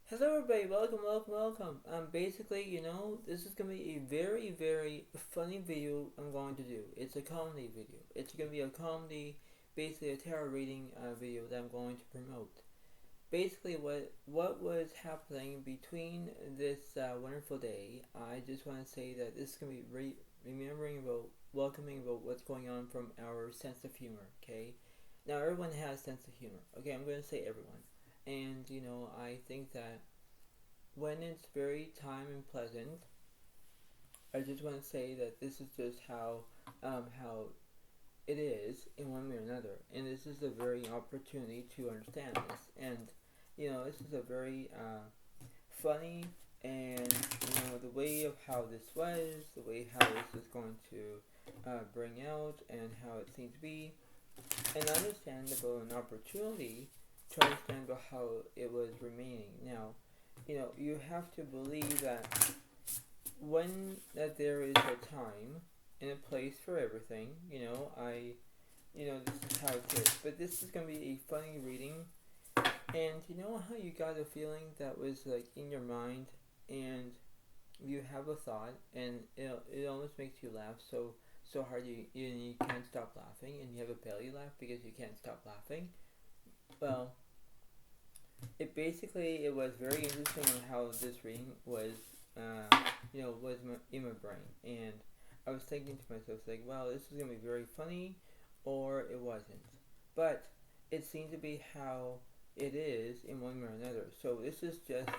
Hello everybody, welcome. Basically, this is gonna be a very funny video I'm going to do. It's a comedy video. It's gonna be a comedy, basically a tarot reading video that I'm going to promote. Basically, what was happening between this wonderful day, I just want to say that this is gonna be remembering about, welcoming about what's going on from our sense of humor, okay? Now, everyone has sense of humor, okay? I'm gonna say everyone. And, I think that when it's very time and pleasant, I just want to say that this is just how it is in one way or another, and this is a very opportunity to understand this. And this is a very funny, and the way of how this was, the way how this is going to bring out, and how it seems to be, and understand about an opportunity to understand about how it was remaining. Now, you have to believe that there is a time and a place for everything. This is how it is. But this is gonna be a funny reading, and you know how you got a feeling that was like in your mind, and you have a thought, and it almost makes you laugh so hard you can't stop laughing, and you have a belly laugh because you can't stop laughing. Well, it was very interesting on how this reading was, in my brain, and I was thinking to myself like, wow, this is gonna be very funny, or it wasn't, but it seemed to be how it is in one way or another. So this is just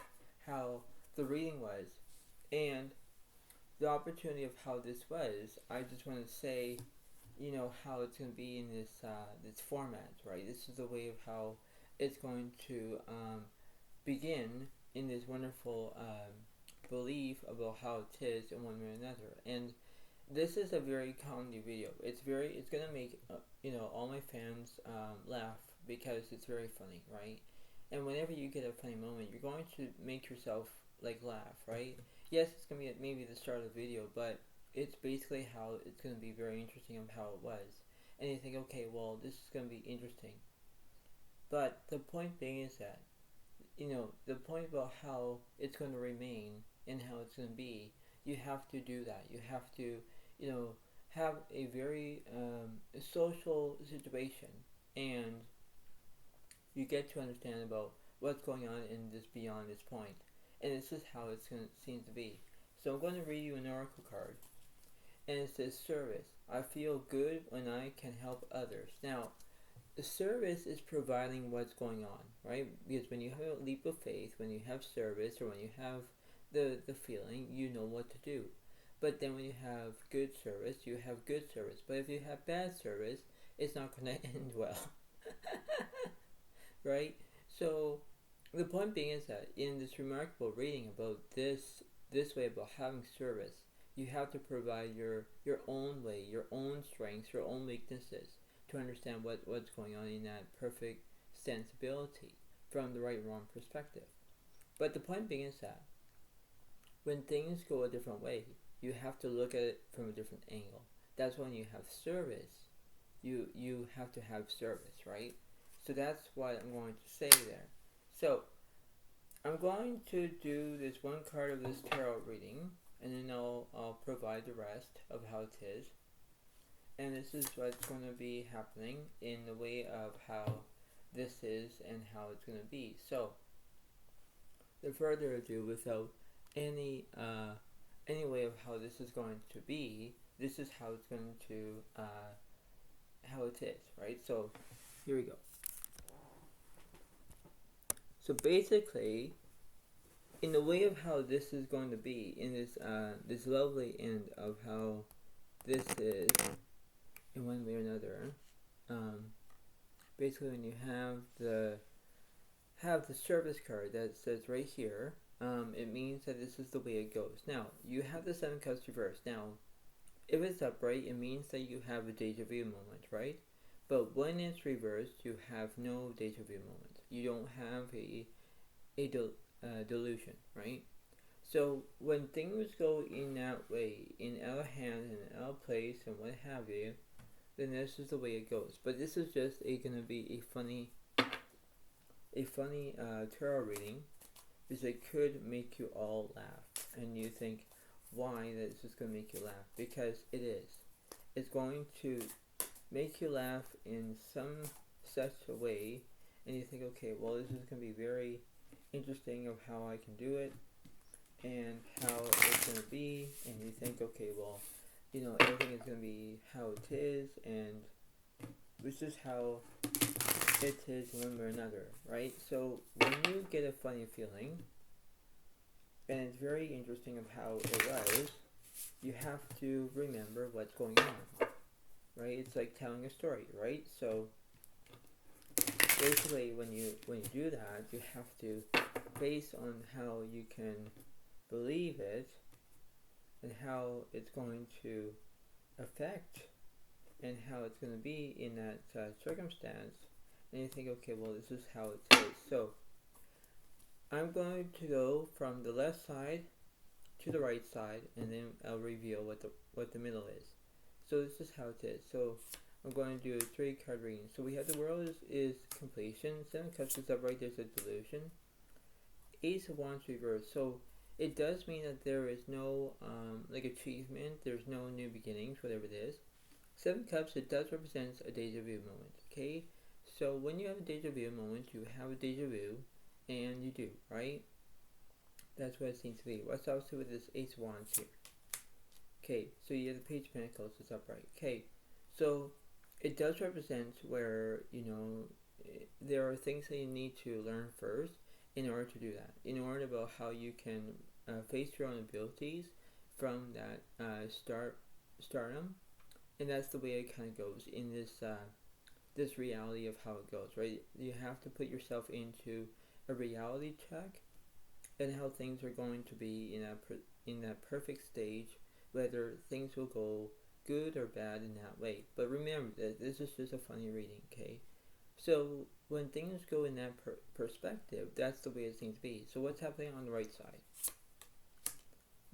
how the reading was, and the opportunity of how this was. I just want to say, how it's going to be in this format, right? This is the way of how it's going to begin in this wonderful belief about how it is in one way or another. And this is a very comedy video. It's gonna make all my fans laugh because it's very funny, right? And whenever you get a funny moment, you're going to make yourself like laugh, right? Yes, it's gonna be at maybe the start of the video, but it's basically how it's gonna be very interesting of how it was. And you think, okay, well, this is gonna be interesting. But the point being is that, the point about how it's going to remain and how it's going to be, you have to do that. You have to, have a very social situation, and you get to understand about what's going on in this beyond this point. And this is how it's going to seem to be. So I'm going to read you an oracle card, and it says service. I feel good when I can help others. Now, the service is providing what's going on, right? Because when you have a leap of faith, when you have service, or when you have the feeling, you know what to do. But then when you have good service, you have good service. But if you have bad service, it's not going to end well, right? So the point being is that in this remarkable reading about this way about having service, you have to provide your own way, your own strengths, your own weaknesses, to understand what's going on in that perfect sensibility from the right and wrong perspective. But the point being is that when things go a different way, you have to look at it from a different angle. That's when you have service. You have to have service, right? So that's what I'm going to say there. So I'm going to do this one card of this tarot reading, and then I'll provide the rest of how it is. And this is what's going to be happening in the way of how this is and how it's going to be. So, without further ado, without any way of how this is going to be, this is how it's going to how it is, right? So, here we go. So basically, in the way of how this is going to be, in this lovely end of how this is, in one way or another, basically when you have the service card that says right here, it means that this is the way it goes. Now you have the Seven Cups reversed. Now, if it's upright, it means that you have a deja vu moment, right? But when it's reversed, you have no deja vu moment. You don't have a delusion, right? So when things go in that way, in out of hand and out of place and what have you, then this is the way it goes. But this is just gonna be a funny tarot reading, because it could make you all laugh, and you think, why this is going to make you laugh? Because it is. It's going to make you laugh in some such a way, and you think, okay, well, this is going to be very interesting of how I can do it, and how it's going to be, and you think, okay, well, everything is going to be how it is, and this is how it is one way or another, right? So when you get a funny feeling, and it's very interesting of how it was, you have to remember what's going on, right? It's like telling a story, right? So basically, when you do that, you have to, based on how you can believe it and how it's going to affect and how it's going to be in that circumstance, and you think, okay, well, this is how it is. So I'm going to go from the left side to the right side, and then I'll reveal what the middle is. So this is how it is. So I'm going to do a 3-card reading. So we have the world is completion. 7 cups is upright. There's a delusion. Ace of Wands reversed. So it does mean that there is no achievement. There's no new beginnings, whatever it is. 7 cups, it does represent a deja vu moment. Okay. So when you have a deja vu moment, you have a deja vu, and you do, right? That's what it seems to be. What's also with this Ace of Wands here? Okay, so you have the Page of Pentacles is upright. Okay, so it does represent where, there are things that you need to learn first in order to do that. In order about how you can face your own abilities from that stardom. And that's the way it kind of goes in this reality of how it goes, right? You have to put yourself into a reality check and how things are going to be in that perfect stage, whether things will go good or bad in that way. But remember that this is just a funny reading, okay? So when things go in that perspective, that's the way it seems to be. So what's happening on the right side?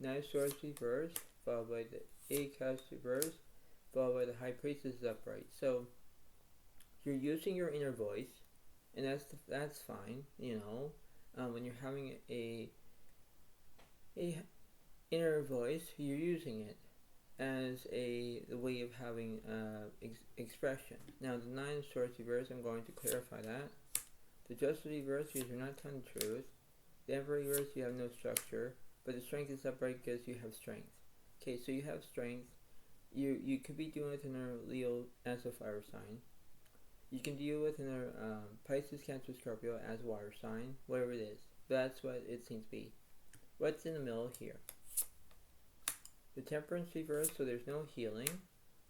9 of Swords reversed, followed by the 8 Cups reversed, followed by the High Priestess upright. So you're using your inner voice, and that's fine, when you're having a inner voice, you're using it as the way of having expression. Now the 9 of Swords reverse, I'm going to clarify that. The Justice reverse, because you're not telling the truth. The Emperor reverse, you have no structure, but the Strength is upright because you have strength. Okay, so you have strength. You could be dealing with another Leo as a fire sign. You can deal with another Pisces, Cancer, Scorpio as a water sign, whatever it is. That's what it seems to be. What's in the middle here? The Temperance reverse, so there's no healing.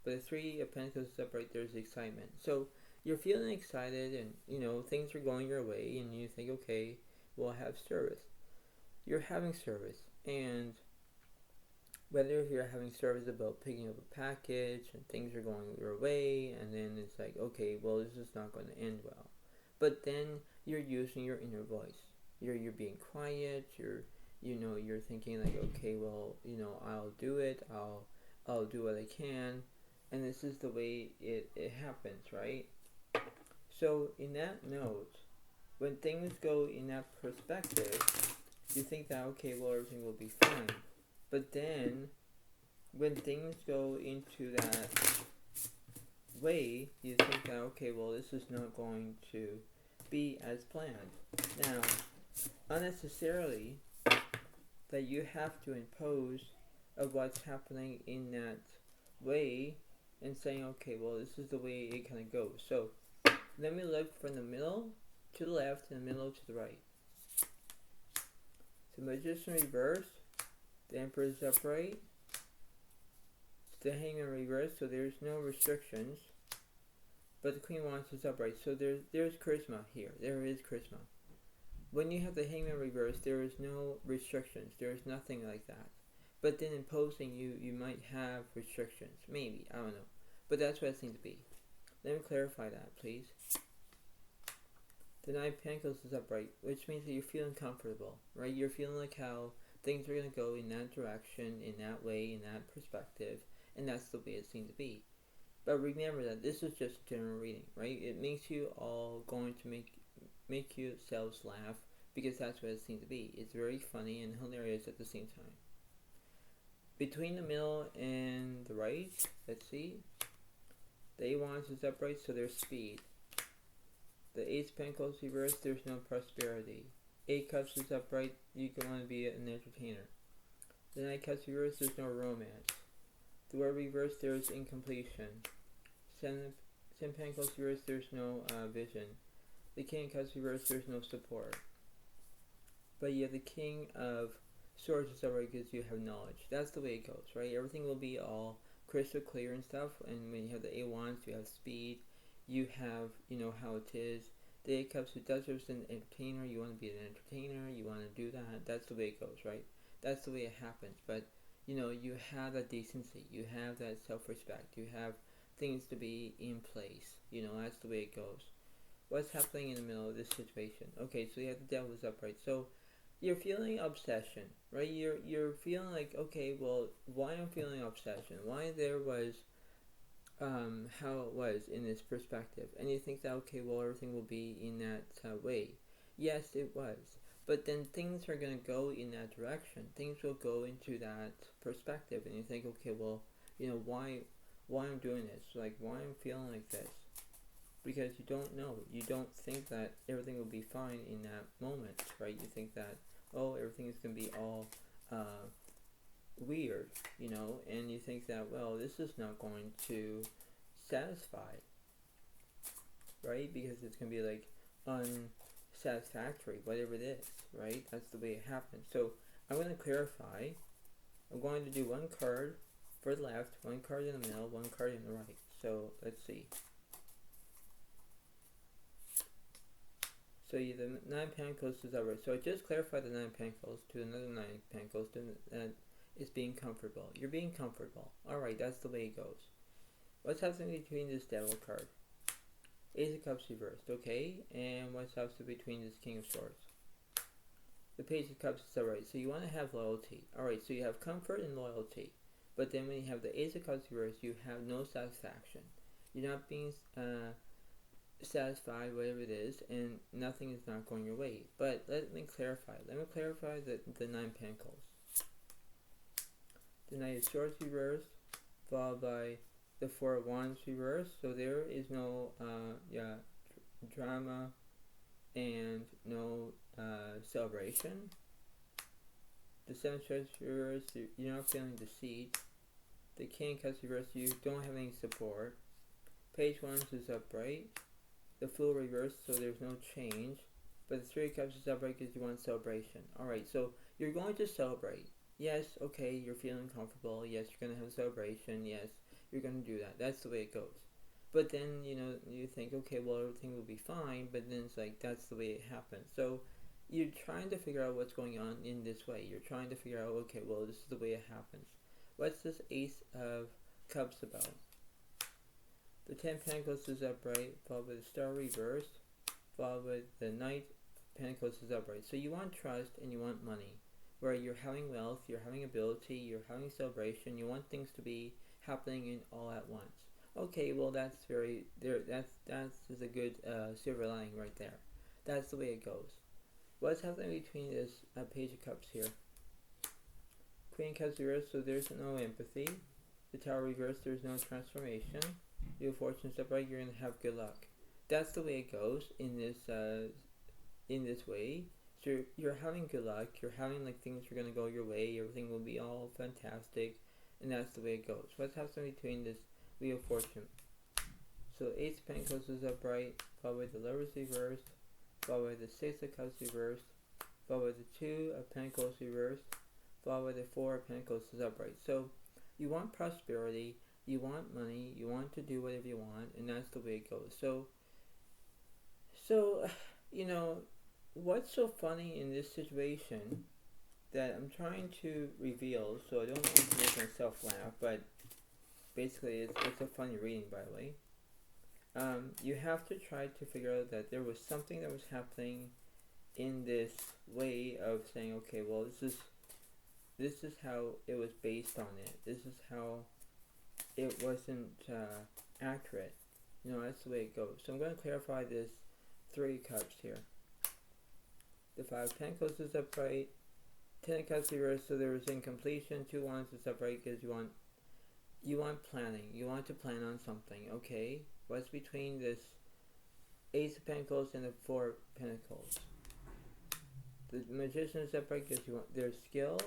But the 3 of Pentacles is upright, there's excitement. So you're feeling excited, and things are going your way, and you think, okay, we'll have service. You're having service, and whether if you're having service about picking up a package and things are going your way, and then it's like, okay, well, this is not going to end well. But then you're using your inner voice. You're being quiet. You're thinking like, okay, well, I'll do it. I'll do what I can, and this is the way it happens, right? So in that note, when things go in that perspective, you think that, okay, well, everything will be fine. But then, when things go into that way, you think that, okay, well, this is not going to be as planned. Now, unnecessarily, that you have to impose of what's happening in that way and saying, okay, well, this is the way it kind of goes. So, let me look from the middle to the left and the middle to the right. The Magician reversed. The Emperor is upright. The Hangman reversed, so there's no restrictions. But the Queen of Wands is upright, so there's charisma here. There is charisma. When you have the Hangman reversed, there is no restrictions. There is nothing like that. But then imposing, you might have restrictions. Maybe, I don't know. But that's what it seems to be. Let me clarify that, please. The 9 of Pentacles is upright, which means that you're feeling comfortable, right? You're feeling like how things are going to go in that direction, in that way, in that perspective, and that's the way it seems to be. But remember that this is just a general reading, right? It makes you all going to make yourselves laugh because that's what it seems to be. It's very funny and hilarious at the same time. Between the middle and the right, let's see. The Eight of Wands is upright, so there's speed. The Ace of Pentacles reversed, there's no prosperity. Eight Cups is upright, you can want to be an entertainer. The Knight of Cups reversed, there's no romance. The World reversed, there's incompletion. Ten Pentacles reversed, there's no vision. The King of Cups reversed, there's no support. But yeah, the King of Swords is upright because you have knowledge. That's the way it goes, right? Everything will be all crystal clear and stuff. And when you have the Eight of Wands, you have speed. You have, how it is. The Eight of Cups, who does as an entertainer. You want to be an entertainer. You want to do that. That's the way it goes, right? That's the way it happens. But, you have that decency. You have that self-respect. You have things to be in place. That's the way it goes. What's happening in the middle of this situation? Okay, so you have the Devil's upright. So you're feeling obsession, right? You're feeling like, okay, well, why I'm feeling obsession? Why there was how it was in this perspective, and you think that, okay, well, everything will be in that way. Yes, it was, but then things are going to go in that direction. Things will go into that perspective, and you think, okay, well, why I'm doing this, like why I'm feeling like this, because you don't know. You don't think that everything will be fine in that moment, right? You think that, oh, everything is going to be all weird, and you think that, well, this is not going to satisfy, right? Because it's going to be like unsatisfactory, whatever it is, right? That's the way it happens. So I'm going to clarify. I'm going to do one card for the left, one card in the middle, one card in the right. So let's see. So the Nine of Pentacles is upright. So I just clarified the Nine of Pentacles to another Nine of Pentacles. Is being comfortable. You're being comfortable. Alright, that's the way it goes. What's happening between this Devil card? Ace of Cups reversed, okay? And what's happening between this King of Swords? The Page of Cups is alright. So you want to have loyalty. Alright, so you have comfort and loyalty. But then when you have the Ace of Cups reversed, you have no satisfaction. You're not being satisfied, whatever it is, and nothing is not going your way. But let me clarify. Let me clarify the Nine of Pentacles. The Knight of Swords reversed, followed by the Four of Wands reversed. So there is no drama and no celebration. The Seven of Swords reversed, you're not feeling deceit. The King of Cups reversed, you don't have any support. Page of Wands is upright. The Fool reversed, so there's no change. But the Three of Cups is upright because you want celebration. Alright, so you're going to celebrate. Yes, okay, you're feeling comfortable. Yes, you're going to have a celebration. Yes, you're going to do that. That's the way it goes. But then, you think, okay, well, everything will be fine. But then it's like, that's the way it happens. So you're trying to figure out what's going on in this way. You're trying to figure out, okay, well, this is the way it happens. What's this Ace of Cups about? The Ten of Pentacles is upright, followed by the Star reversed, followed by the Knight of Pentacles is upright. So you want trust and you want money. Where you're having wealth, you're having ability, you're having celebration, you want things to be happening in all at once. Okay, well that's a good silver lining right there. That's the way it goes. What's happening between this Page of Cups here? Queen of Cups reversed, so there's no empathy. The Tower reversed, there's no transformation. Your fortune's upright, you're gonna have good luck. That's the way it goes in this way. So you're having good luck, you're having like things are going to go your way, everything will be all fantastic, and that's the way it goes. What's happening between this Wheel of Fortune? So Ace of Pentacles is upright, followed by the Lovers reversed, followed by the Six of Cups reversed, followed by the Two of Pentacles reversed, followed by the Four of Pentacles is upright. So you want prosperity, you want money, you want to do whatever you want, and that's the way it goes. So what's so funny in this situation that I'm trying to reveal, so I don't want to make myself laugh, but basically it's a funny reading, by the way. You have to try to figure out that there was something that was happening in this way of saying, okay, well, this is how it was based on it. This is how it wasn't accurate. That's the way it goes. So I'm going to clarify this Three of Cups here. The Five of Pentacles is upright. Ten of Cups reversed, so there was incompletion. Two Wands is upright because you want planning. You want to plan on something. Okay, what's between this Ace of Pentacles and the Four of Pentacles? The Magician is upright because there's skill.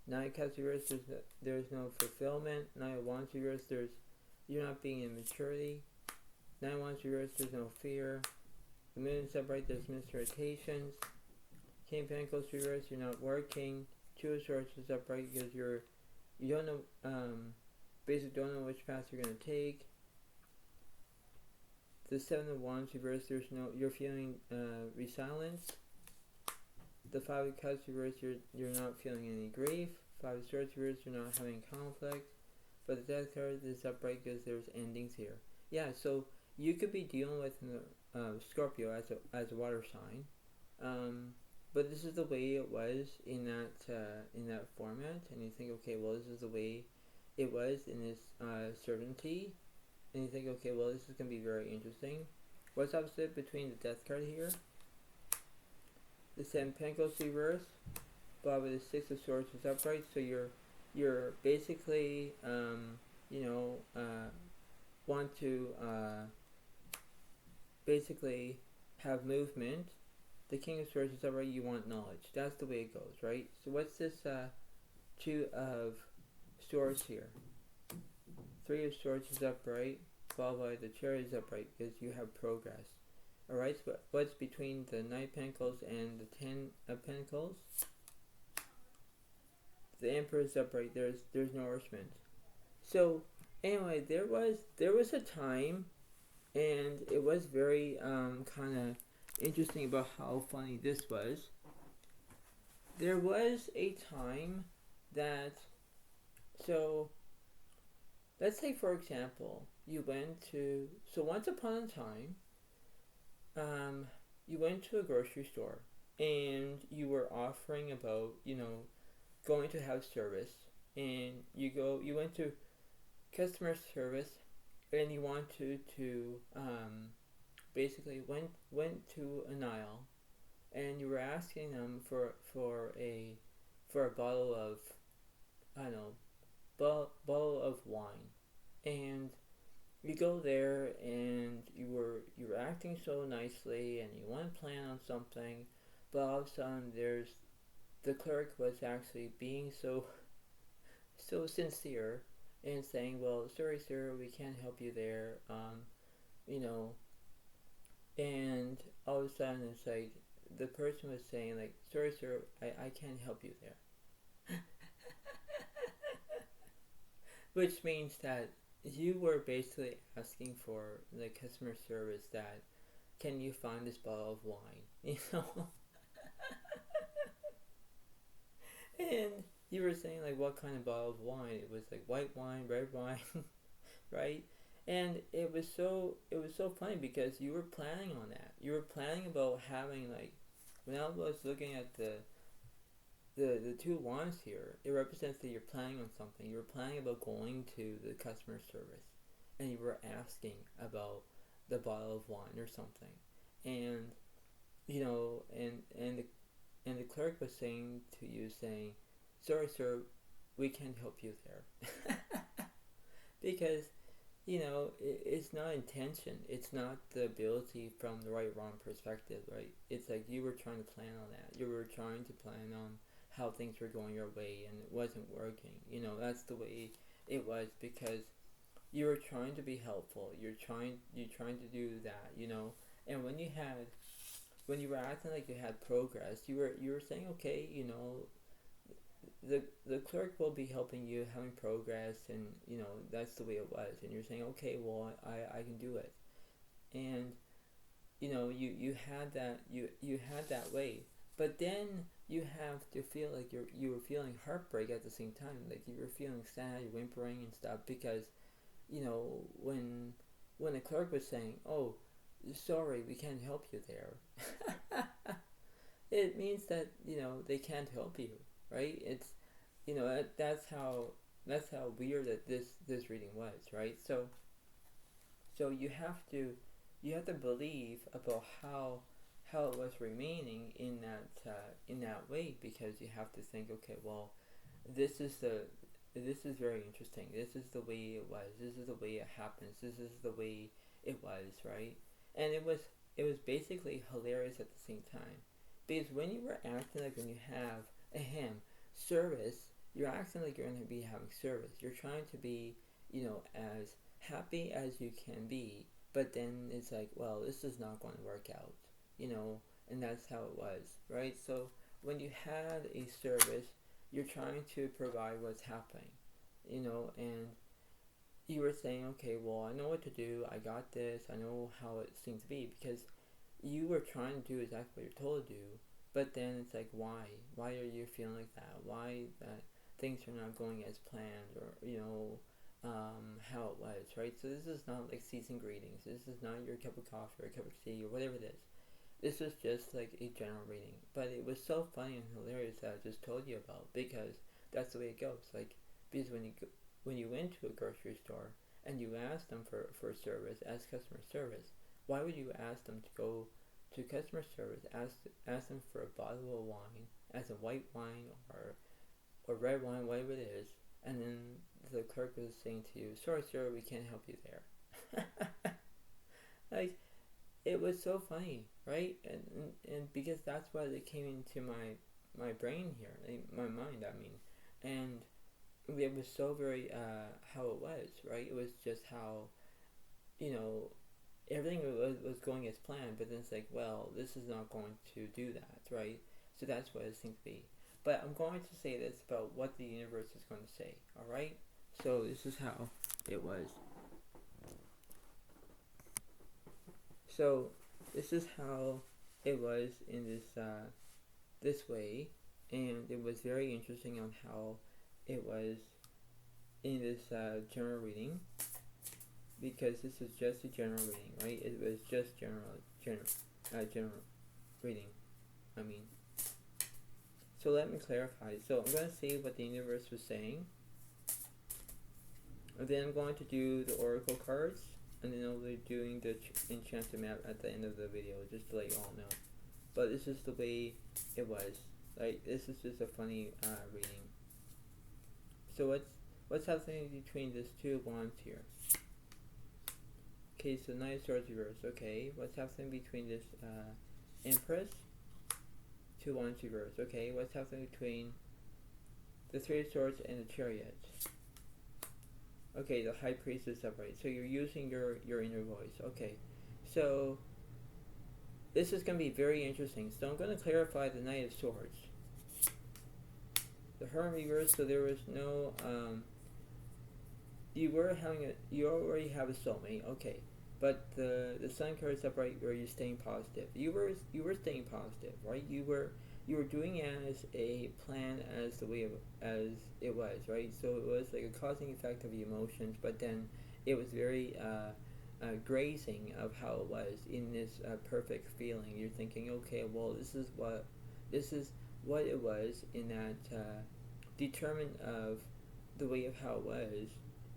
Nine of Cups reversed, there's no fulfillment. Nine of Wands reversed, you're not being in maturity. Nine of Wands reversed, there's no fear. The Moon is upright, there's misrotations. King of Pentacles reversed, you're not working. Two of Swords is upright because you don't know, basically don't know which path you're going to take. The Seven of Wands reversed, you're feeling resilience. The Five of Cups reversed, you're not feeling any grief. Five of Swords reversed, you're not having conflict. But the Death card is upright because there's endings here. Yeah, so you could be dealing with Scorpio as a water sign. But this is the way it was in that format, and you think, okay, well, this is the way it was in this certainty, and you think, okay, well, this is going to be very interesting. What's opposite between the Death card here? The Seven of Pentacles reverse, but with the Six of Swords is upright, so you're basically want to basically have movement. The King of Swords is upright, you want knowledge. That's the way it goes, right? So what's this Two of Swords here? Three of Swords is upright, followed by the Chariot is upright because you have progress. Alright, so what's between the Knight of Pentacles and the Ten of Pentacles? The Emperor is upright, there's nourishment. So anyway, there was a time, and it was very kind of interesting about how funny this was. There was a time that, so let's say for example, you went to, so once upon a time, you went to a grocery store and you were offering about, going to have service, and you went to customer service and you wanted to basically went to an aisle and you were asking them for a bottle of, I don't know, bottle of wine, and you go there and you were acting so nicely and you want to plan on something, but all of a sudden the clerk was actually being so sincere and saying, well, sorry sir, we can't help you there, and all of a sudden it's like the person was saying like, sorry sir, I can't help you there. Which means that you were basically asking for the customer service that, can you find this bottle of wine, and you were saying like what kind of bottle of wine. It was like white wine, red wine, right? And it was so funny because you were planning on that. You were planning about having, like, when I was looking at the two wands here, it represents that you're planning on something. You were planning about going to the customer service, and you were asking about the bottle of wine or something, and and the clerk was saying to you, saying, sorry sir, we can't help you there. Because it's not intention, it's not the ability from the right wrong perspective, right? It's like you were trying to plan on that. You were trying to plan on how things were going your way and it wasn't working. That's the way it was, because you were trying to be helpful. You're trying to do that, and when you were acting like you had progress, you were saying, okay, the clerk will be helping you having progress, and that's the way it was, and you're saying, okay, well, I can do it, and you had that way, but then you have to feel like you were feeling heartbreak at the same time, like you were feeling sad, whimpering and stuff, because when the clerk was saying, oh, sorry, we can't help you there, it means that they can't help you, right? It's that's how weird that this reading was, right? So you have to believe about how it was remaining in in that way, because you have to think, okay, well, this is the this is very interesting. This is the way it was. This is the way it happens. This is the way it was, right? And it was basically hilarious at the same time, because when you were acting like when you have a service, you're acting like you're going to be having service. You're trying to be, as happy as you can be, but then it's like, well, this is not going to work out, and that's how it was, right? So when you had a service, you're trying to provide what's happening, and you were saying, okay, well, I know what to do, I got this, I know how it seems to be, because you were trying to do exactly what you're told to do, but then it's like, why are you feeling like that? Why that things are not going as planned, or how it was, right? So this is not like season greetings. This is not your cup of coffee or a cup of tea or whatever it is. This was just like a general reading, but it was so funny and hilarious that I just told you about, because that's the way it goes. Like, because when you went to a grocery store and you asked them for service as customer service, why would you ask them to go to customer service, ask them for a bottle of wine, as a white wine or red wine, whatever it is, and then the clerk was saying to you, sorry sir, we can't help you there. Like, it was so funny, right? And because that's what it came into my brain here, my mind, I mean. And it was so very how it was, right? It was just how, everything was going as planned, but then it's like, well, this is not going to do that, right? So that's what it seems to be. But I'm going to say this about what the universe is going to say, alright? So this is how it was. So this is how it was in this way, and it was very interesting on how it was in this general reading, because this is just a general reading, right? It was just general reading, I mean. So let me clarify. So I'm going to see what the universe was saying, and then I'm going to do the oracle cards, and then I'll be doing the enchanted map at the end of the video, just to let you all know. But this is the way it was. Like, this is just a funny reading. So what's happening between these two wands here? Okay, so Knight of Swords reversed. Okay, what's happening between this Empress? Two wands reversed. Okay, what's happening between the Three of Swords and the Chariot? Okay, the High Priestess upright. So you're using your inner voice. Okay, so this is going to be very interesting. So I'm going to clarify the Knight of Swords. The Hermit reversed, so there was no you already have a soulmate. Okay, but the Sun card is upright, where you're staying positive. You were staying positive, right? You were doing it as a plan, as the way as it was, right? So it was like a causing effect of the emotions, but then it was very grazing of how it was in this perfect feeling. You're thinking, okay, well, this is what it was in that determined of the way of how it was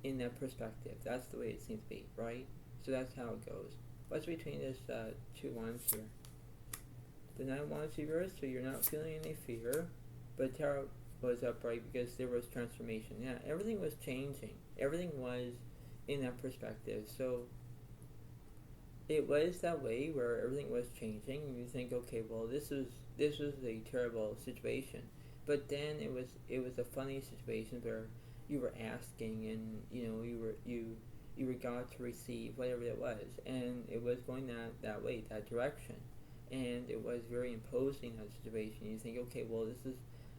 in that perspective. That's the way it seems to be, right? So that's how it goes. What's between this two wands here? The Nine of Wands reversed, so you're not feeling any fear, but Tarot was upright because there was transformation. Yeah, everything was changing. Everything was in that perspective. So it was that way where everything was changing, and you think, okay, well, this was a terrible situation, but then it was a funny situation where you were asking, and you were God to receive whatever it was, and it was going that way, that direction, and it was very imposing, that situation. You think, okay, well, this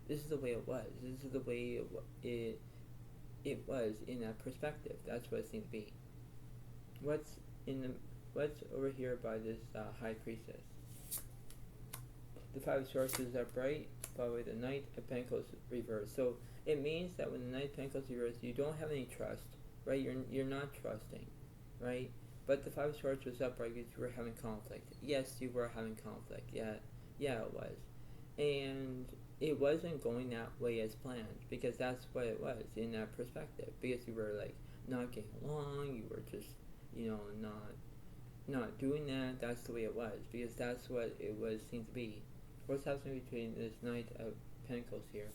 is the way it was. This is the way it was in that perspective. That's what it seemed to be. What's over here by this High Priestess? The Five of Swords is upright, followed by the Knight of Pentacles reversed. So it means that when the Knight of Pentacles reversed, you don't have any trust, right? You're not trusting, right? But the Five of Swords was upright because you were having conflict. Yes, you were having conflict. Yeah, it was. And it wasn't going that way as planned, because that's what it was in that perspective. Because you were like not getting along, you were just not doing that. That's the way it was, because that's what it was seemed to be. what's happening between this Knight of Pentacles here.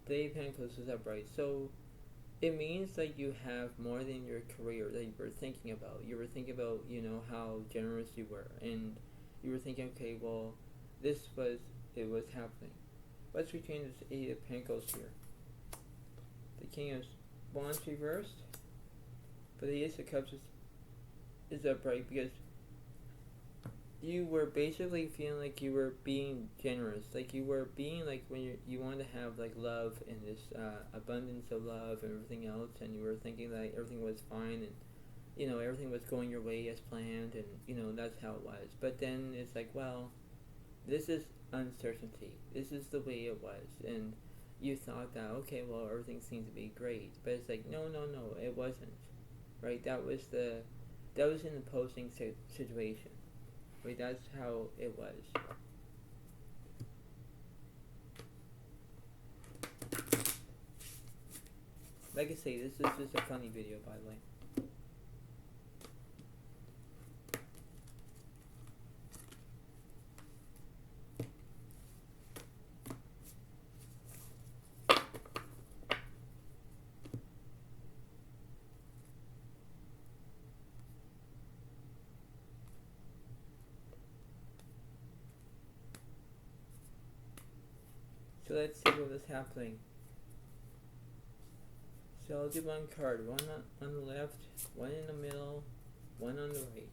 The Eight of Pentacles is upright, so it means that you have more than your career that you were thinking about. You were thinking about, you know, how generous you were, and you were thinking, okay, well, it was happening. What's between this Eight of Pentacles here? The King of Wands reversed, but the Ace of Cups is upright because you were basically feeling like you were being generous, like you were being like when you want to have like love and this abundance of love and everything else, and you were thinking that everything was fine and, you know, everything was going your way as planned, and, you know, that's how it was. But then it's like, well, this is uncertainty. This is the way it was, and you thought that, okay, well, everything seemed to be great, but it's like, no, it wasn't, right? That was an opposing situation. Wait, that's how it was. Like I say, this is just a funny video, by the way. So let's see what was happening. So I'll do one card, one on the left, one in the middle, one on the right.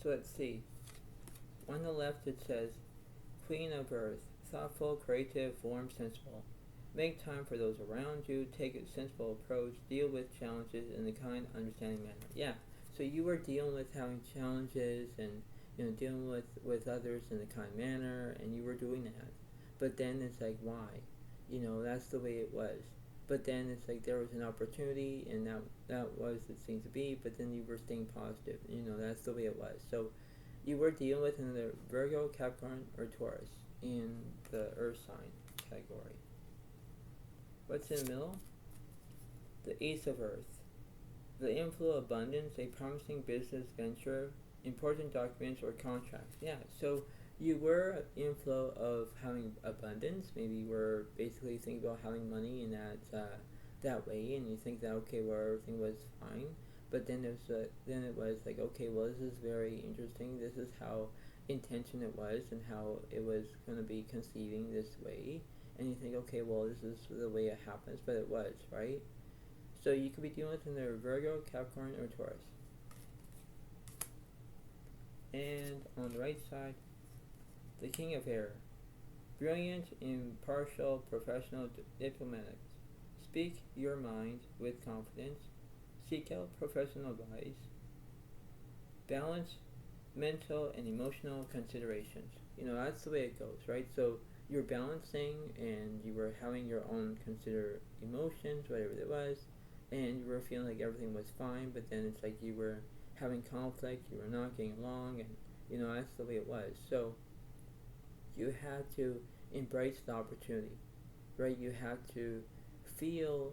So let's see. On the left it says, Queen of Earth, thoughtful, creative, warm, sensible. Make time for those around you, take a sensible approach, deal with challenges in a kind, understanding manner. Yeah, so you were dealing with having challenges and, you know, dealing with others in a kind manner, and you were doing that. But then it's like, why? You know, that's the way it was. But then it's like there was an opportunity, and that was it seemed to be, but then you were staying positive. You know, that's the way it was. So you were dealing with either Virgo, Capricorn, or Taurus in the Earth sign category. What's in the middle? The Ace of Earth. The inflow of abundance, a promising business venture, important documents or contracts. Yeah, so you were inflow of having abundance. Maybe you were basically thinking about having money in that way, and you think that, okay, well, everything was fine. But then it was like, okay, well, this is very interesting. This is how intention it was, and how it was going to be conceiving this way. And you think, okay, well, this is the way it happens, but it was, right? So you could be dealing with either Virgo, Capricorn, or Taurus. And on the right side, the King of Air. Brilliant, impartial, professional, diplomatic. Speak your mind with confidence. Seek out professional advice. Balance mental and emotional considerations. You know, that's the way it goes, right? So you're balancing, and you were having your own consider emotions, whatever it was, and you were feeling like everything was fine, but then it's like you were having conflict, you were not getting along, and, you know, that's the way it was. So you had to embrace the opportunity, right? You had to feel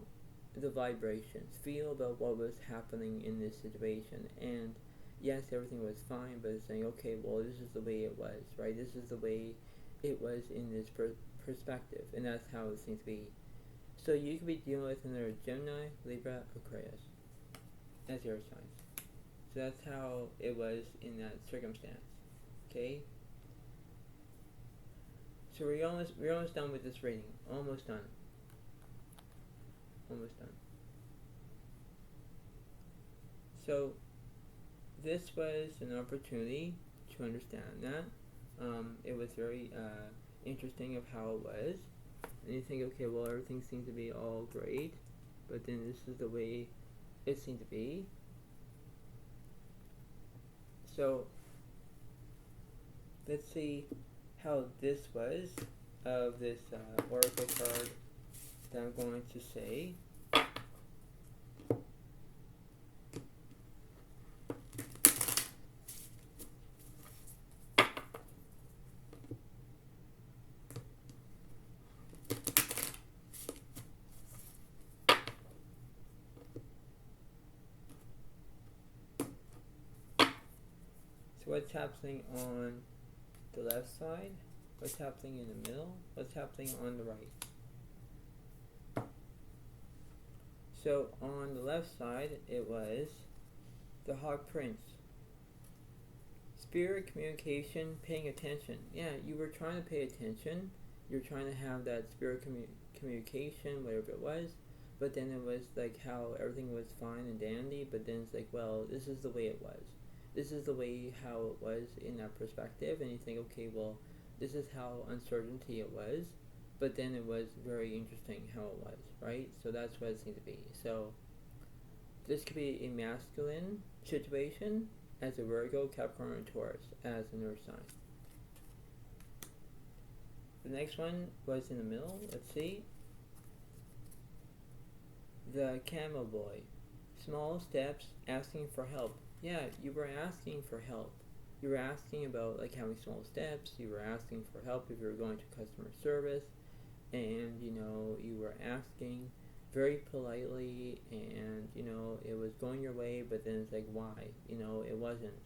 the vibrations, feel about what was happening in this situation, and yes, everything was fine, but it's saying, okay, well, this is the way it was, right? This is the way it was in this perspective, and that's how it seems to be. So you could be dealing with another Gemini, Libra, Aquarius as your signs. So that's how it was in that circumstance. Okay. So we're almost done with this reading. Almost done. Almost done. So this was an opportunity to understand that. It was very interesting of how it was. And you think, okay, well, everything seemed to be all great, but then this is the way it seemed to be. So let's see how this was of this oracle card that I'm going to say. So what's happening on the left side? What's happening in the middle? What's happening on the right? So on the left side, it was the Hawk Prince. Spirit communication, paying attention. Yeah, you were trying to pay attention. You're trying to have that spirit communication, whatever it was. But then it was like how everything was fine and dandy. But then it's like, well, this is the way it was. This is the way how it was in that perspective. And you think, okay, well, this is how uncertainty it was. But then it was very interesting how it was, right? So that's what it seemed to be. So this could be a masculine situation as a Virgo, Capricorn, and Taurus as an earth sign. The next one was in the middle. Let's see. The Camel boy. Small steps, asking for help. Yeah, you were asking for help. You were asking about like having small steps. You were asking for help if you were going to customer service. And, you were asking very politely, and it was going your way, but then it's like, why? It wasn't.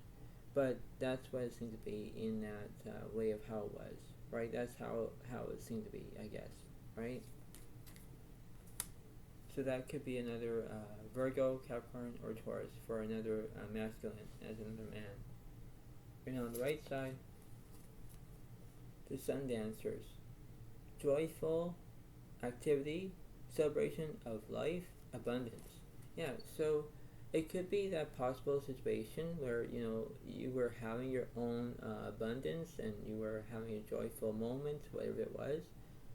But that's what it seemed to be in that way of how it was, right? That's how it seemed to be, I guess, right? So that could be another Virgo, Capricorn, or Taurus for another masculine as another man. And on the right side, the sun dancers. Joyful activity, celebration of life, abundance. Yeah, so it could be that possible situation where you were having your own abundance and you were having a joyful moment, whatever it was,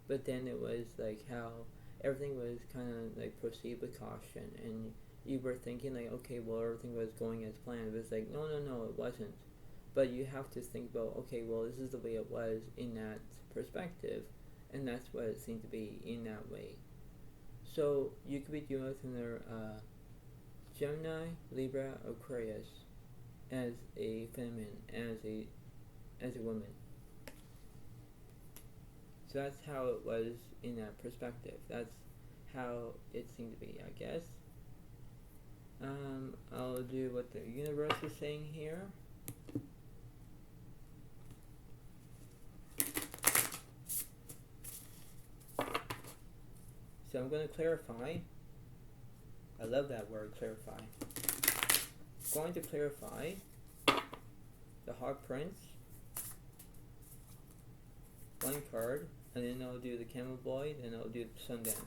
but then it was like how everything was kind of like proceed with caution, and you were thinking like, okay, well, everything was going as planned. But it's like, no, it wasn't. But you have to think about, okay, well, this is the way it was in that perspective, and that's what it seemed to be in that way. So you could be dealing with another Gemini, Libra, Aquarius as a feminine, as a woman. So that's how it was in that perspective. That's how it seemed to be, I guess. I'll do what the universe is saying here. So I'm going to clarify. I love that word, clarify. I'm going to clarify the Hawk Prince, one card, and then I'll do the Camel Boy, then I'll do the Sun Dancer.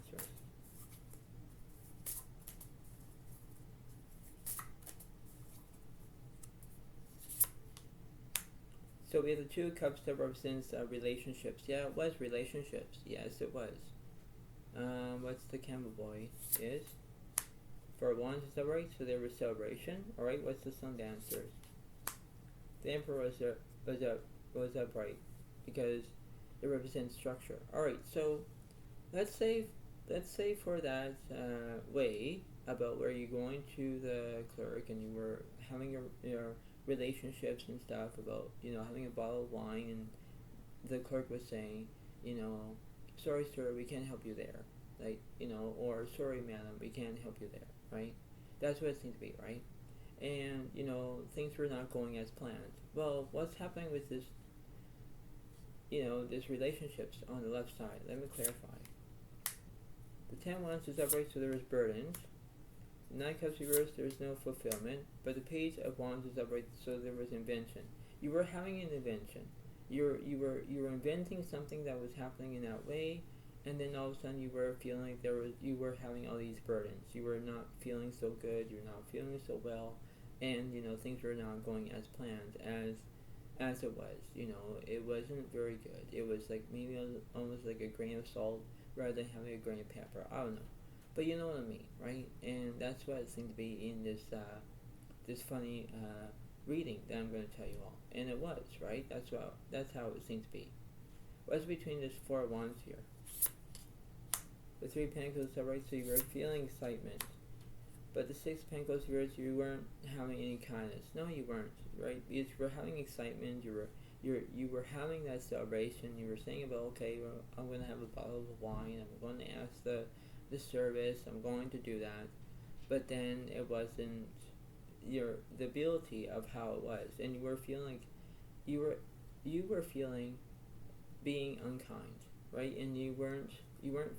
So we have the Two of Cups that represents relationships. Yeah, it was relationships. Yes, it was. What's the Camel Boy is? For Wands, is that right? So there was celebration. Alright, what's the Sun Dancers? The Emperor was upright because it represents structure. Alright, so let's say for that way about where you're going to the clerk and you were having your relationships and stuff about having a bottle of wine, and the clerk was saying, sorry sir, we can't help you there, like, or sorry madam, we can't help you there, right? That's what it seems to be, right? And things were not going as planned. Well, what's happening with this this relationships on the left side? Let me clarify. The 10 Wands is upright, so there was burdens. The 9 Cups reversed, there was no fulfillment. But the Page of Wands is upright, so there was invention. You were having an invention. You were inventing something that was happening in that way, and then all of a sudden you were feeling like you were having all these burdens. You were not feeling so good. You're not feeling so well, and things were not going as planned as it was. It wasn't very good. It was like maybe almost like a grain of salt rather than having a grain of pepper. I don't know. But you know what I mean, right? And that's what it seemed to be in this this funny reading that I'm going to tell you all. And it was, right? That's how it seemed to be. What's between this 4 Wands here? The 3 Pentacles are right, so you were feeling excitement. But the 6 Pentacles here, you weren't having any kindness. No, you weren't, right? Because you were having excitement. You were having that celebration. You were saying about, okay, well, I'm going to have a bottle of wine. I'm going to ask the service. I'm going to do that. But then it wasn't the ability of how it was, and you were feeling you were you were feeling being unkind, right? And you weren't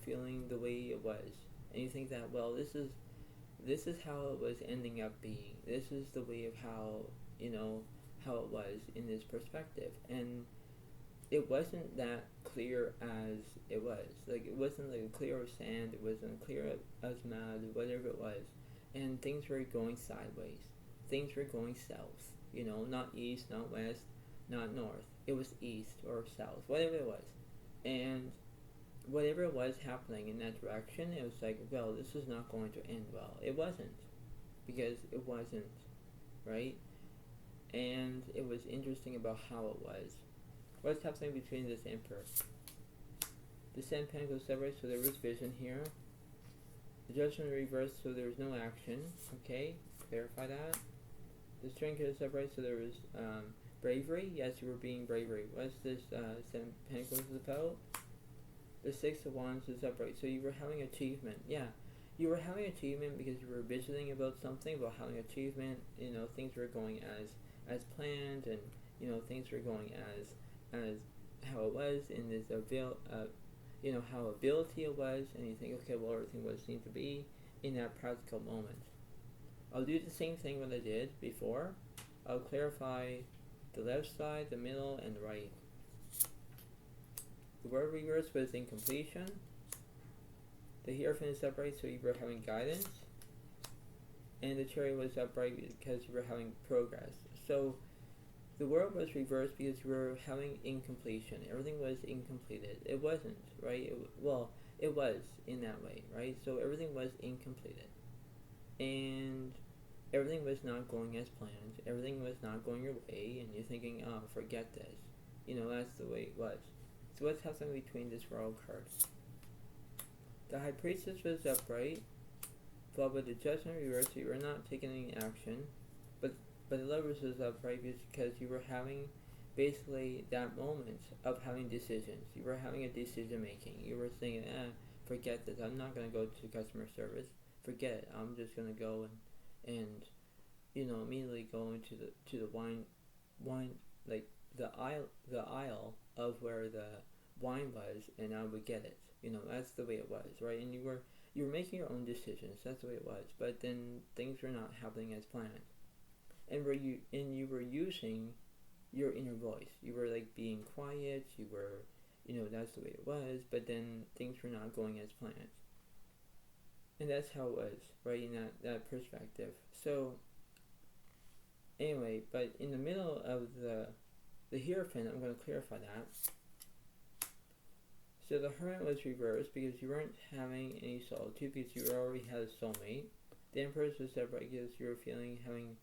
feeling the way it was, and you think that, well, this is how it was ending up being. This is the way of how how it was in this perspective, and it wasn't that clear as it was. Like, it wasn't like clear as sand. It wasn't clear as mud, whatever it was, and things were going sideways. Things were going south. Not east, not west, not north. It was east or south, whatever it was, and whatever was happening in that direction, it was like, well, this is not going to end well. It wasn't, because it wasn't, right? And it was interesting about how it was. What's happening between this Emperor? The Ten Pentacles separates, so there was vision here. The Judgment reversed, so there was no action. Okay, clarify that. The Strength separates, so there was bravery. Yes, you were being bravery. What's this Ten Pentacles about? The Six of Wands is upright, so you were having achievement. Yeah, you were having achievement because you were visioning about something, about having achievement. Things were going as planned, and things were going as how it was in this how ability it was, and you think, okay, well, everything was seemed to be in that practical moment. I'll do the same thing what I did before. I'll clarify the left side, the middle, and the right. The word reverse was incompletion. The Hierophant is upright, so you were having guidance. And the Chariot was upright because you were having progress. So the word was reversed because you were having incompletion. Everything was incompleted. It wasn't, right? It was in that way, right? So everything was incompleted. And everything was not going as planned. Everything was not going your way, and you're thinking, oh, forget this. That's the way it was. So what's happening between this World card? The High Priestess was upright, followed by the Judgment reversed, so you were not taking any action. But the Lovers was upright because you were having basically that moment of having decisions. You were having a decision making. You were saying, forget this. I'm not going to go to customer service. Forget it. I'm just going to go and immediately go into the wine like the aisle of where the wine was, and I would get it. That's the way it was, right? And you were making your own decisions. That's the way it was. But then things were not happening as planned, and you were using your inner voice. You were like being quiet. You were, that's the way it was. But then things were not going as planned, and that's how it was, right? In that perspective. So anyway, but in the middle of the Hierophant, I'm going to clarify that. So the Hermit was reversed because you weren't having any solitude, because you already had a soulmate. The Empress was separate because you were having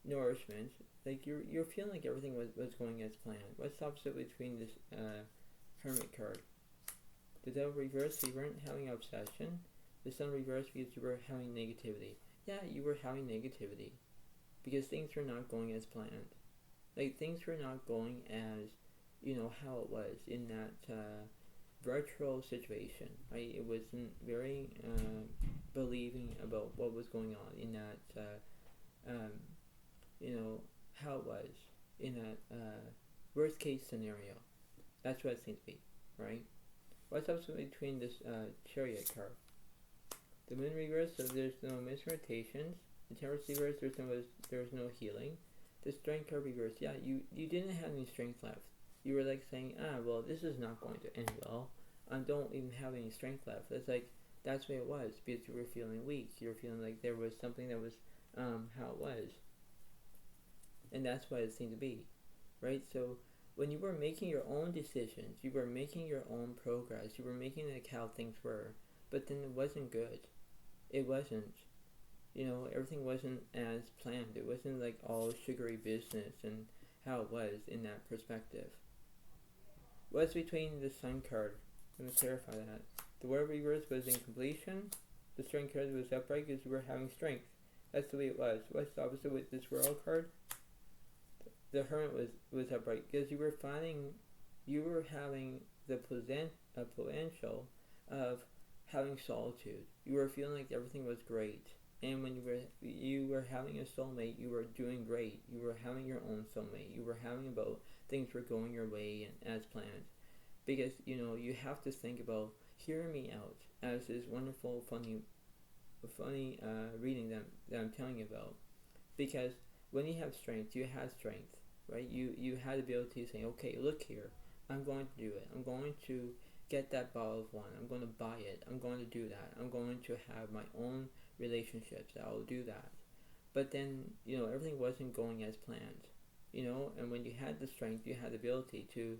nourishment. Like you're feeling like everything was going as planned. What's the opposite between this Hermit card? The Devil reversed, so you weren't having obsession. The Sun reversed because you were having negativity. Yeah, you were having negativity because things were not going as planned. Like, things were not going as how it was in that virtual situation, right? It wasn't very believing about what was going on in that how it was in that worst case scenario. That's what it seems to be, right? What's up between this Chariot card? The Moon reverse, so there's no misrotations. The Taurus reverse, there's no healing. The Strength card reverse, yeah, you didn't have any strength left. You were like saying, well, this is not going to end well. I don't even have any strength left. It's like, that's the way it was, because you were feeling weak. You were feeling like there was something that was how it was. And that's what it seemed to be, right? So when you were making your own decisions, you were making your own progress, you were making like how things were, but then it wasn't good. It wasn't. Everything wasn't as planned. It wasn't like all sugary business and how it was in that perspective. What's between the Sun card? I'm going to clarify that. The word reverse was incompletion. The Strength card was upright because you were having strength. That's the way it was. What's the opposite with this World card? The Hermit was upright because you were having the potential of having solitude. You were feeling like everything was great. And when you were having a soulmate, you were doing great. You were having your own soulmate. You were having about things were going your way and as planned. Because you have to think about hearing me out as this wonderful, funny reading that I'm telling you about. Because when you have strength, you have strength, right? You had the ability to say, okay, look here, I'm going to do it. I'm going to get that bottle of wine. I'm going to buy it. I'm going to do that. I'm going to have my own relationships. I'll do that. But then, everything wasn't going as planned, and when you had the strength, you had the ability to,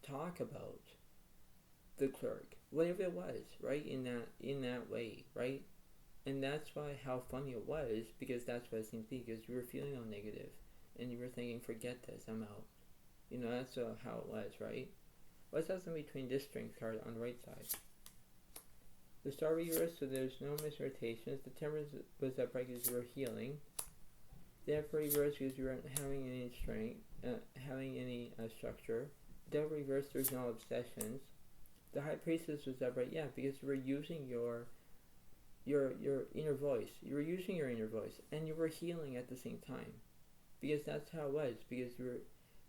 talk about the clerk, whatever it was, right? In that way, right? And that's why how funny it was, because that's what it seemed to be, because you were feeling all negative, and you were thinking, forget this, I'm out. That's how it was, right? What's happening between this strength card on the right side? The star reversed, so there's no misrotations. The Temperance was upright because you were healing. The Emperor reversed because you weren't having any strength, having any structure. The Devil reversed, there's no obsessions. The High Priestess was upright, because you were using your inner voice. You were using your inner voice, and you were healing at the same time, because that's how it was. Because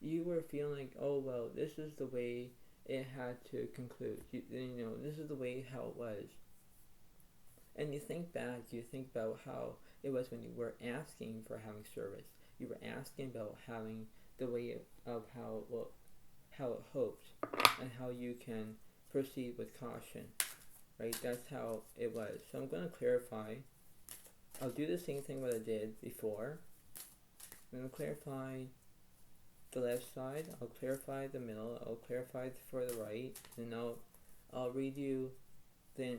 you were feeling like, oh well, this is the way it had to conclude. This is the way how it was. And you think back, you think about how it was when you were asking for having service. You were asking about having the way of how it hoped, and how you can proceed with caution, right? That's how it was. So I'm going to clarify. I'll do the same thing what I did before. I'm going to clarify the left side. I'll clarify the middle. I'll clarify for the right, and I'll read you the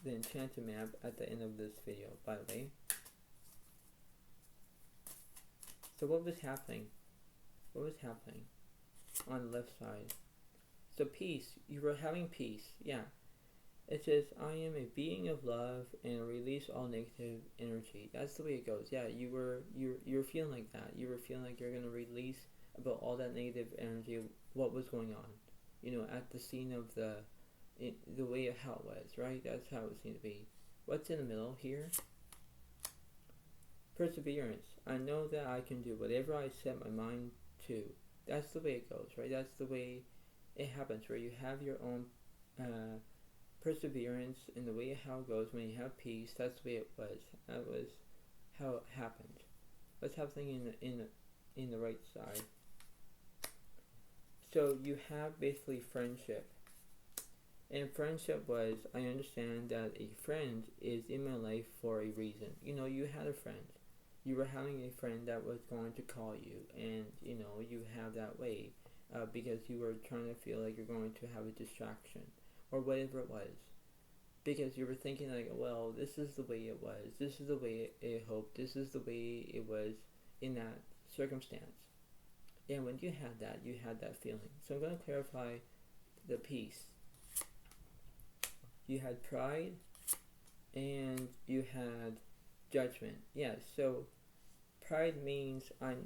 Enchanted Mapp at the end of this video, by the way. So what was happening? What was happening on the left side? So peace. You were having peace. Yeah. It says, I am a being of love and release all negative energy. That's the way it goes. Yeah, you were feeling like that. You were feeling like you're going to release about all that negative energy, what was going on, at the scene of the way of how it was, right? That's how it seemed to be. What's in the middle here? Perseverance. I know that I can do whatever I set my mind to. That's the way it goes, right? That's the way it happens, where you have your own perseverance in the way how it goes. When you have peace, that's the way it was. That was how it happened. What's happening in the right side? So you have basically friendship. And friendship was, I understand that a friend is in my life for a reason. You had a friend. You were having a friend that was going to call you, and you have that way because you were trying to feel like you're going to have a distraction or whatever it was, because you were thinking like, well, this is the way it was, this is the way it hoped, this is the way it was in that circumstance. And when you had that feeling. So I'm going to clarify the peace. You had pride and you had judgment. Yeah, so pride means I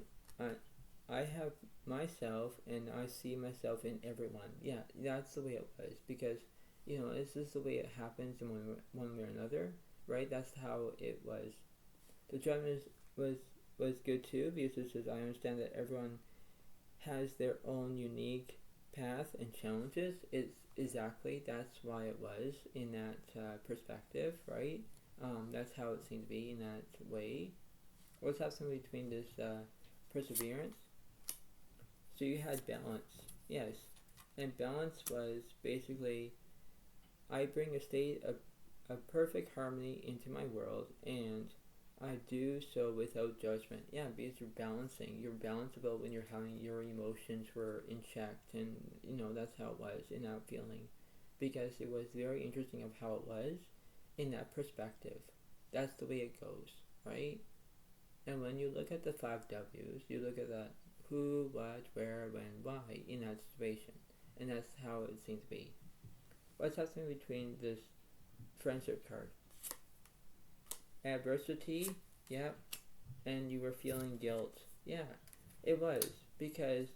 have myself and I see myself in everyone. Yeah, that's the way it was, because this is the way it happens in one way or another, right? That's how it was. The judgment was good too, because it says I understand that everyone has their own unique path and challenges. It's exactly, that's why it was in that perspective, right? That's how it seemed to be in that way. What's happening between this perseverance? So you had balance, yes, and balance was basically, I bring a state of perfect harmony into my world, and I do so without judgment. Yeah, because you're balancing. You're balanced about when you're having your emotions were in check, and that's how it was in that feeling, because it was very interesting of how it was in that perspective. That's the way it goes, right? And when you look at the 5 W's, you look at that who, what, where, when, why in that situation, and that's how it seemed to be. What's happening between this friendship card? Adversity, yeah, and you were feeling guilt. Yeah, it was, because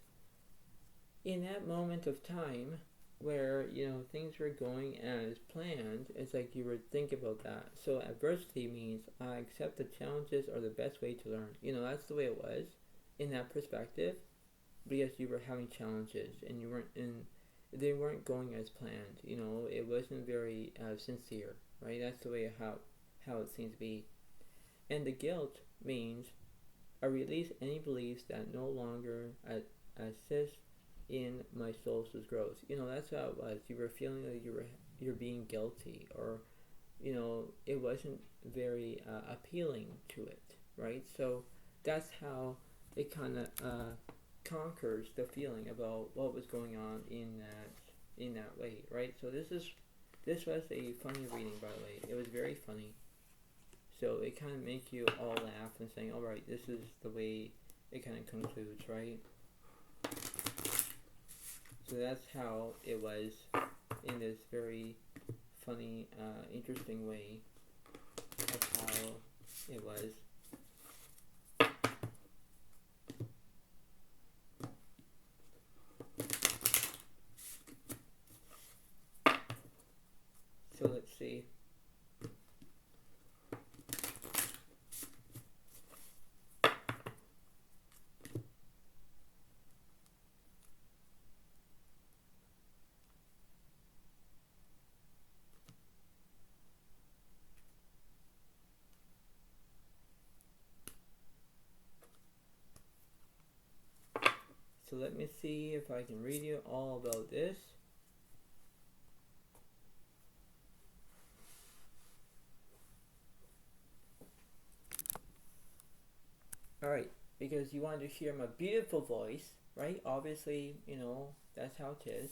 in that moment of time, where things were going as planned. It's like you would think about that. So adversity means I accept the challenges are the best way to learn. That's the way it was in that perspective, because you were having challenges and they weren't going as planned. It wasn't very sincere, right? That's the way how it seems to be. And the guilt means I release any beliefs that no longer assist in my soul's growth. That's how it was. You were feeling like you're being guilty, or it wasn't very appealing to it, right? So that's how it kind of conquers the feeling about what was going on in that way, right? So this was a funny reading, by the way. It was very funny. So it kind of makes you all laugh and saying, all right, this is the way it kind of concludes, right? So that's how it was, in this very funny, interesting way. That's how it was. So let's see. So let me see if I can read you all about this. Alright, because you wanted to hear my beautiful voice, right? Obviously, that's how it is.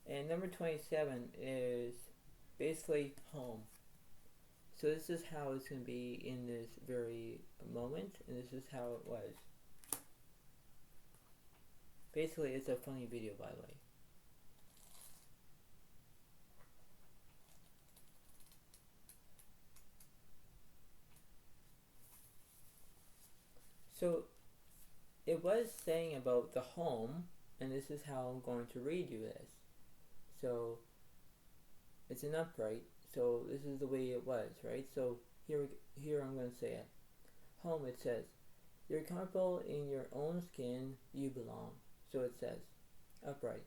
And number 27 is basically home. So this is how it's going to be in this very moment, and this is how it was. Basically, it's a funny video, by the way. So it was saying about the home, and this is how I'm going to read you this. So it's an upright, so this is the way it was, right? So here I'm going to say it. Home, it says, you're comfortable in your own skin, you belong. So it says, upright.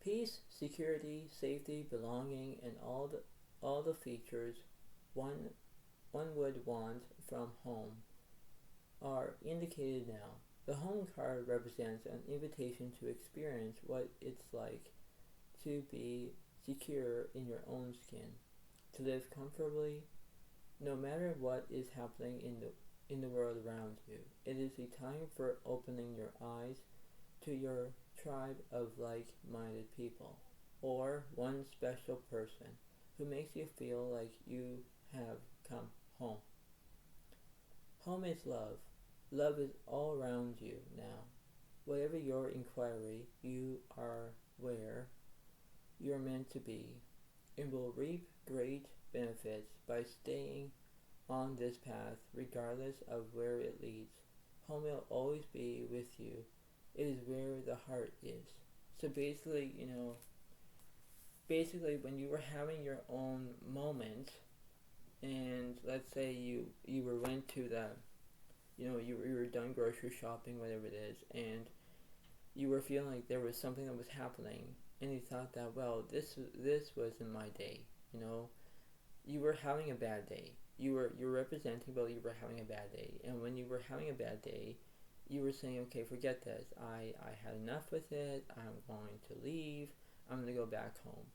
Peace, security, safety, belonging, and all the features one would want from home are indicated now. The home card represents an invitation to experience what it's like to be secure in your own skin, to live comfortably no matter what is happening in the world around you. It is a time for opening your eyes to your tribe of like-minded people, or one special person who makes you feel like you have come home. Home is love. Love is all around you now. Whatever your inquiry, you are where you're meant to be, and will reap great benefits by staying on this path regardless of where it leads. Home will always be with you. It is where the heart is. So basically, when you were having your own moment, and let's say you went to the, you were done grocery shopping, whatever it is, and you were feeling like there was something that was happening, and you thought that, well, this wasn't my day, you were having a bad day. You're representing, well, you were having a bad day, and when you were having a bad day, you were saying, okay, forget this. I had enough with it. I'm going to leave. I'm going to go back home,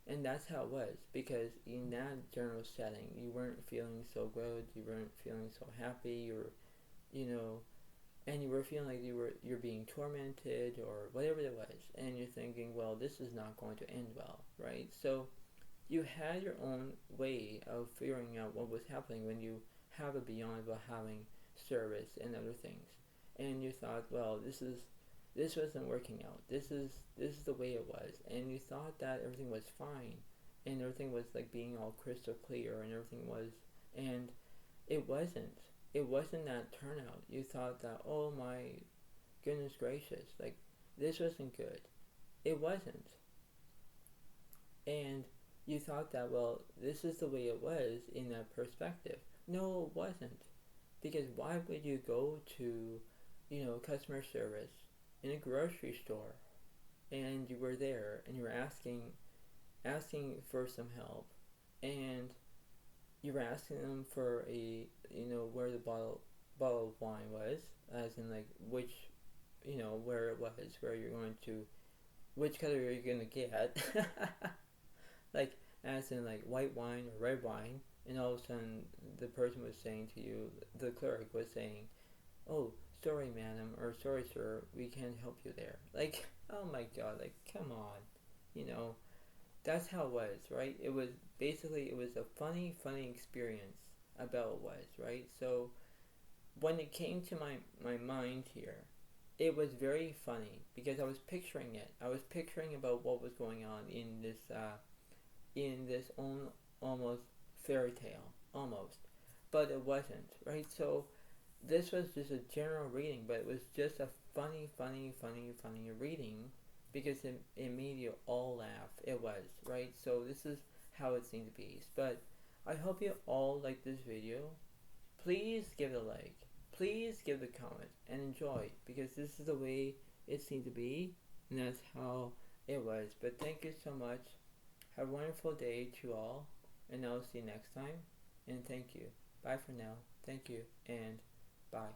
And that's how it was, because in that general setting, you weren't feeling so good. You weren't feeling so happy. You were, and you were feeling like you're being tormented or whatever it was. And you're thinking, well, this is not going to end well, right? So you had your own way of figuring out what was happening when you have a beyond about having service and other things, and you thought, well, this wasn't working out. This is the way it was, and you thought that everything was fine, and everything was like being all crystal clear, and everything was, and it wasn't. It wasn't that turnout. You thought that, oh my goodness gracious, like this wasn't good, it wasn't. And you thought that, well, this is the way it was in that perspective. No, it wasn't. Because why would you go to, customer service in a grocery store and you were there and you were asking for some help, and you were asking them for where the bottle of wine was, as in like which, where it was, where you're going to, which color you're gonna get, like as in like white wine or red wine, and all of a sudden the person was saying to you, the clerk was saying, "Oh, sorry, madam," or "Sorry, sir, we can't help you there." Like, oh my god, like come on, you know. That's how it was, right? It was basically it was a funny experience about it was, right? So when it came to my mind here, it was very funny because I was picturing it. I was picturing about what was going on in this own almost fairy tale almost, but it wasn't, right? So this was just a general reading, but it was just a funny reading because it made you all laugh. It was, right? So this is how it seemed to be. But I hope you all like this video. Please give it a like. Please give it a comment and enjoy because this is the way it seemed to be and that's how it was. But thank you so much. Have a wonderful day to all and I'll see you next time. And thank you. Bye for now. Thank you and bye.